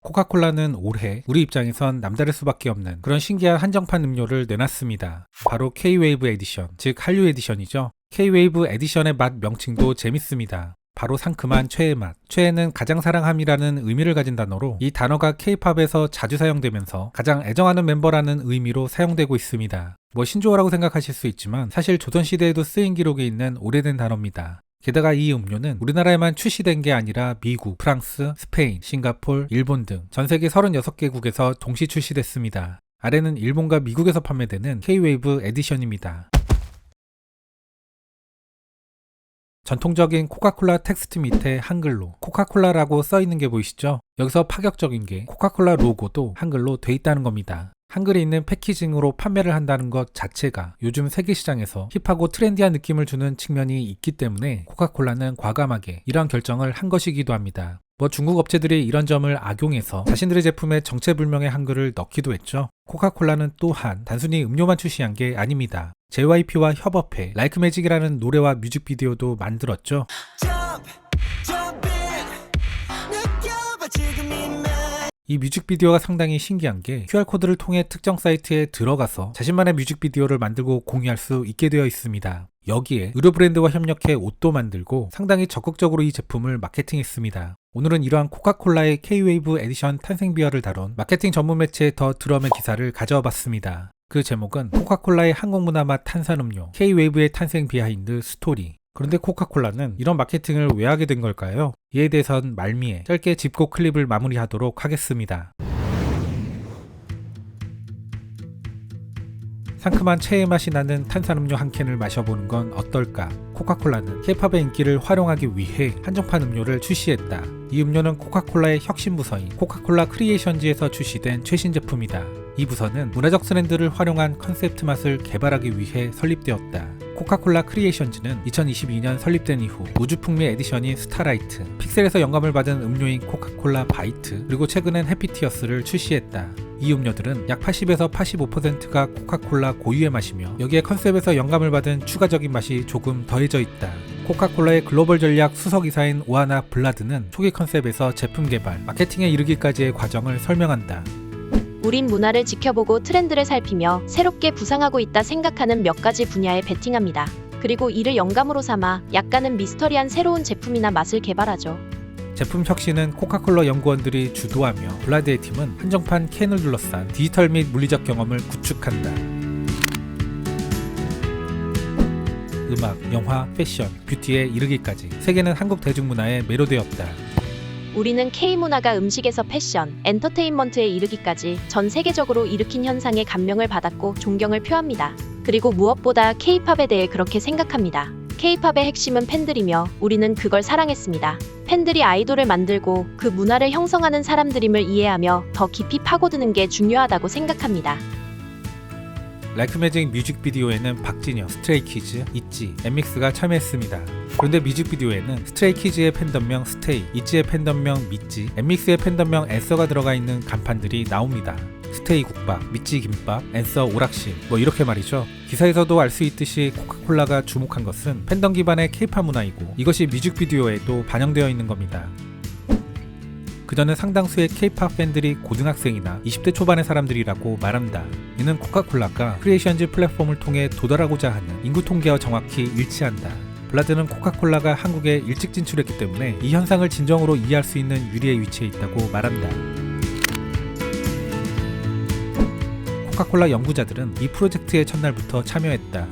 코카콜라는 올해 우리 입장에선 남다를 수밖에 없는 그런 신기한 한정판 음료를 내놨습니다. 바로 K-웨이브 에디션, 즉 한류 에디션이죠. K-웨이브 에디션의 맛 명칭도 재밌습니다. 바로 상큼한 최애 맛. 최애는 가장 사랑함이라는 의미를 가진 단어로 이 단어가 K-팝에서 자주 사용되면서 가장 애정하는 멤버라는 의미로 사용되고 있습니다. 뭐 신조어라고 생각하실 수 있지만 사실 조선시대에도 쓰인 기록이 있는 오래된 단어입니다. 게다가 이 음료는 우리나라에만 출시된 게 아니라 미국, 프랑스, 스페인, 싱가폴, 일본 등 전 세계 36개국에서 동시 출시됐습니다. 아래는 일본과 미국에서 판매되는 K-웨이브 에디션입니다. 전통적인 코카콜라 텍스트 밑에 한글로 코카콜라라고 써있는 게 보이시죠? 여기서 파격적인 게 코카콜라 로고도 한글로 돼 있다는 겁니다. 한글에 있는 패키징으로 판매를 한다는 것 자체가 요즘 세계시장에서 힙하고 트렌디한 느낌을 주는 측면이 있기 때문에 코카콜라는 과감하게 이러한 결정을 한 것이기도 합니다. 뭐 중국 업체들이 이런 점을 악용해서 자신들의 제품에 정체불명의 한글을 넣기도 했죠. 코카콜라는 또한 단순히 음료만 출시한 게 아닙니다. JYP와 협업해 라이크 매직이라는 노래와 뮤직비디오도 만들었죠. 이 뮤직비디오가 상당히 신기한 게 QR코드를 통해 특정 사이트에 들어가서 자신만의 뮤직비디오를 만들고 공유할 수 있게 되어 있습니다. 여기에 의류 브랜드와 협력해 옷도 만들고 상당히 적극적으로 이 제품을 마케팅했습니다. 오늘은 이러한 코카콜라의 K-웨이브 에디션 탄생 비화를 다룬 마케팅 전문 매체 더 드럼의 기사를 가져와 봤습니다. 그 제목은 코카콜라의 한국문화 맛 탄산음료 K-웨이브의 탄생 비하인드 스토리. 그런데 코카콜라는 이런 마케팅을 왜 하게 된 걸까요? 이에 대해선 말미에 짧게 짚고 클립을 마무리하도록 하겠습니다. 상큼한 체의 맛이 나는 탄산음료 한 캔을 마셔보는 건 어떨까? 코카콜라는 K-팝의 인기를 활용하기 위해 한정판 음료를 출시했다. 이 음료는 코카콜라의 혁신 부서인 코카콜라 크리에이션즈에서 출시된 최신 제품이다. 이 부서는 문화적 트렌드를 활용한 컨셉트 맛을 개발하기 위해 설립되었다. 코카콜라 크리에이션즈는 2022년 설립된 이후 우주풍미 에디션인 스타라이트, 픽셀에서 영감을 받은 음료인 코카콜라 바이트, 그리고 최근엔 해피티어스를 출시했다. 이 음료들은 약 80에서 85%가 코카콜라 고유의 맛이며 여기에 컨셉에서 영감을 받은 추가적인 맛이 조금 더해져 있다. 코카콜라의 글로벌 전략 수석이사인 오하나 블라드는 초기 컨셉에서 제품 개발, 마케팅에 이르기까지의 과정을 설명한다. 우린 문화를 지켜보고 트렌드를 살피며 새롭게 부상하고 있다 생각하는 몇 가지 분야에 베팅합니다. 그리고 이를 영감으로 삼아 약간은 미스터리한 새로운 제품이나 맛을 개발하죠. 제품 혁신은 코카콜라 연구원들이 주도하며 블라드의 팀은 한정판 캔을 둘러싼 디지털 및 물리적 경험을 구축한다. 음악, 영화, 패션, 뷰티에 이르기까지 세계는 한국 대중문화에 매료되었다. 우리는 K-문화가 음식에서 패션, 엔터테인먼트에 이르기까지 전 세계적으로 일으킨 현상에 감명을 받았고 존경을 표합니다. 그리고 무엇보다 K-팝에 대해 그렇게 생각합니다. K-팝의 핵심은 팬들이며 우리는 그걸 사랑했습니다. 팬들이 아이돌을 만들고 그 문화를 형성하는 사람들임을 이해하며 더 깊이 파고드는 게 중요하다고 생각합니다. 라이크 매직 뮤직비디오에는 박진영, 스트레이키즈, 있지, 엠믹스가 참여했습니다. 그런데 뮤직비디오에는 스트레이키즈의 팬덤명 스테이, 있지의 팬덤명 미찌, 엠믹스의 팬덤명 앤서가 들어가 있는 간판들이 나옵니다. 스테이 국밥, 미찌 김밥, 앤서 오락실, 뭐 이렇게 말이죠. 기사에서도 알 수 있듯이 코카콜라가 주목한 것은 팬덤 기반의 K-팝 문화이고 이것이 뮤직비디오에도 반영되어 있는 겁니다. 그전에 상당수의 K-팝 팬들이 고등학생이나 20대 초반의 사람들이라고 말한다. 이는 코카콜라가 크리에이션즈 플랫폼을 통해 도달하고자 하는 인구 통계와 정확히 일치한다. 블라드는 코카콜라가 한국에 일찍 진출했기 때문에 이 현상을 진정으로 이해할 수 있는 유리의 위치에 있다고 말한다. 코카콜라 연구자들은 이 프로젝트의 첫날부터 참여했다.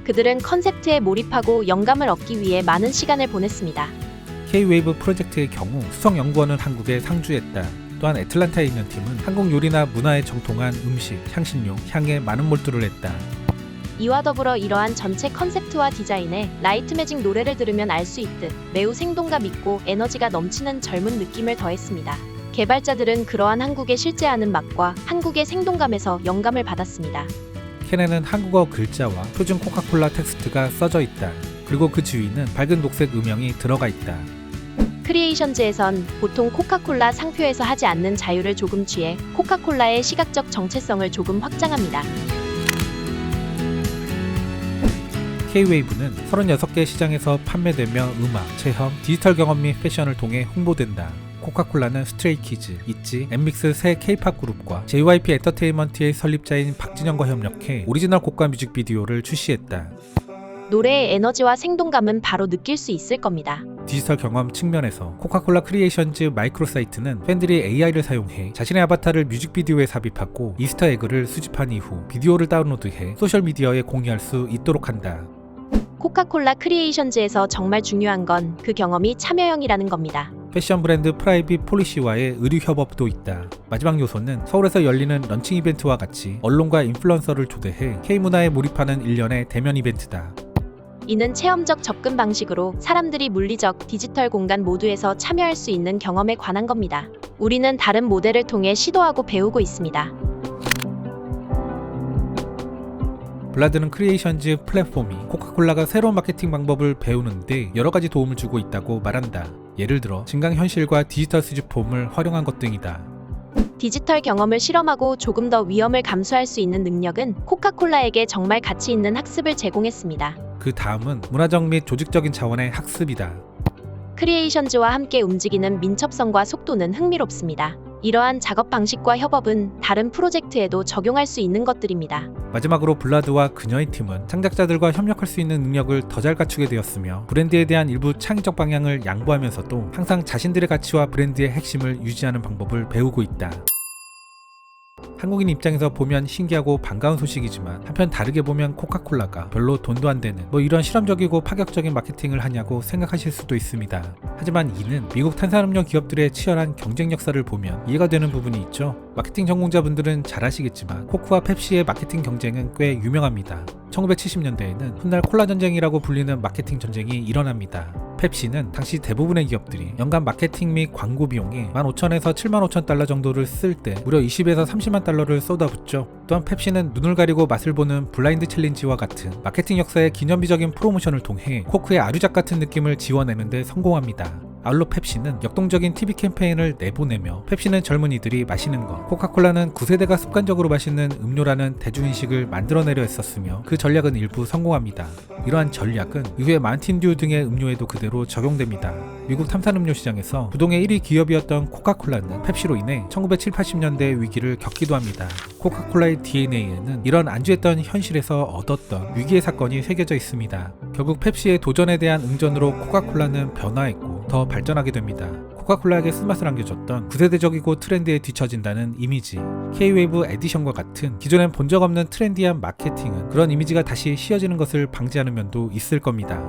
그들은 컨셉트에 몰입하고 영감을 얻기 위해 많은 시간을 보냈습니다. K-웨이브 프로젝트의 경우 수석 연구원은 한국에 상주했다. 또한 애틀란타에 있는 팀은 한국 요리나 문화에 정통한 음식, 향신료, 향에 많은 몰두를 했다. 이와 더불어 이러한 전체 컨셉트와 디자인에 라이트 매직 노래를 들으면 알 수 있듯 매우 생동감 있고 에너지가 넘치는 젊은 느낌을 더했습니다. 개발자들은 그러한 한국의 실제하는 맛과 한국의 생동감에서 영감을 받았습니다. 캔에는 한국어 글자와 표준 코카콜라 텍스트가 써져 있다. 그리고 그 주위는 밝은 녹색 음영이 들어가 있다. 크리에이션즈에선 보통 코카콜라 상표에서 하지 않는 자유를 조금 취해 코카콜라의 시각적 정체성을 조금 확장합니다. K-웨이브는 36개 시장에서 판매되며 음악, 체험, 디지털 경험 및 패션을 통해 홍보된다. 코카콜라는 스트레이키즈, 있지, 엠믹스 새 K-팝 그룹과 JYP 엔터테인먼트의 설립자인 박진영과 협력해 오리지널 곡과 뮤직비디오를 출시했다. 노래의 에너지와 생동감은 바로 느낄 수 있을 겁니다. 디지털 경험 측면에서 코카콜라 크리에이션즈 마이크로 사이트는 팬들이 AI를 사용해 자신의 아바타를 뮤직비디오에 삽입하고 이스터 에그를 수집한 이후 비디오를 다운로드해 소셜미디어에 공유할 수 있도록 한다. 코카콜라 크리에이션즈에서 정말 중요한 건 그 경험이 참여형이라는 겁니다. 패션 브랜드 프라이빗 폴리시와의 의류 협업도 있다. 마지막 요소는 서울에서 열리는 런칭 이벤트와 같이 언론과 인플루언서를 초대해 K문화에 몰입하는 일련의 대면 이벤트다. 이는 체험적 접근 방식으로 사람들이 물리적, 디지털 공간 모두에서 참여할 수 있는 경험에 관한 겁니다. 우리는 다른 모델을 통해 시도하고 배우고 있습니다. 블라드는 크리에이션즈 플랫폼이 코카콜라가 새로운 마케팅 방법을 배우는데 여러 가지 도움을 주고 있다고 말한다. 예를 들어 증강현실과 디지털 수집폼을 활용한 것 등이다. 디지털 경험을 실험하고 조금 더 위험을 감수할 수 있는 능력은 코카콜라에게 정말 가치 있는 학습을 제공했습니다. 그 다음은 문화적 및 조직적인 차원의 학습이다. 크리에이션즈와 함께 움직이는 민첩성과 속도는 흥미롭습니다. 이러한 작업 방식과 협업은 다른 프로젝트에도 적용할 수 있는 것들입니다. 마지막으로 블라드와 그녀의 팀은 창작자들과 협력할 수 있는 능력을 더 잘 갖추게 되었으며 브랜드에 대한 일부 창의적 방향을 양보하면서도 항상 자신들의 가치와 브랜드의 핵심을 유지하는 방법을 배우고 있다. 한국인 입장에서 보면 신기하고 반가운 소식이지만 한편 다르게 보면 코카콜라가 별로 돈도 안 되는 이런 실험적이고 파격적인 마케팅을 하냐고 생각하실 수도 있습니다. 하지만 이는 미국 탄산음료 기업들의 치열한 경쟁 역사를 보면 이해가 되는 부분이 있죠. 마케팅 전공자분들은 잘 아시겠지만 코크와 펩시의 마케팅 경쟁은 꽤 유명합니다. 1970년대에는 훗날 콜라 전쟁이라고 불리는 마케팅 전쟁이 일어납니다. 펩시는 당시 대부분의 기업들이 연간 마케팅 및 광고 비용에 15,000에서 75,000달러 정도를 쓸 때 무려 20에서 30만 달러를 쏟아붓죠. 또한 펩시는 눈을 가리고 맛을 보는 블라인드 챌린지와 같은 마케팅 역사의 기념비적인 프로모션을 통해 코크의 아류작 같은 느낌을 지워내는 데 성공합니다. 아울러 펩시는 역동적인 TV 캠페인을 내보내며 펩시는 젊은이들이 마시는 것, 코카콜라는 9세대가 습관적으로 마시는 음료라는 대중인식을 만들어내려 했었으며 그 전략은 일부 성공합니다. 이러한 전략은 이후에 마운틴듀 등의 음료에도 그대로 적용됩니다. 미국 탄산음료 시장에서 부동의 1위 기업이었던 코카콜라는 펩시로 인해 1970, 80년대의 위기를 겪기도 합니다. 코카콜라의 DNA에는 이런 안주했던 현실에서 얻었던 위기의 사건이 새겨져 있습니다. 결국 펩시의 도전에 대한 응전으로 코카콜라는 변화했고 더 발전하게 됩니다. 코카콜라에게 쓴맛을 안겨줬던 9세대적이고 트렌드에 뒤처진다는 이미지, K-웨이브 에디션과 같은 기존엔 본 적 없는 트렌디한 마케팅은 그런 이미지가 다시 씌어지는 것을 방지하는 면도 있을 겁니다.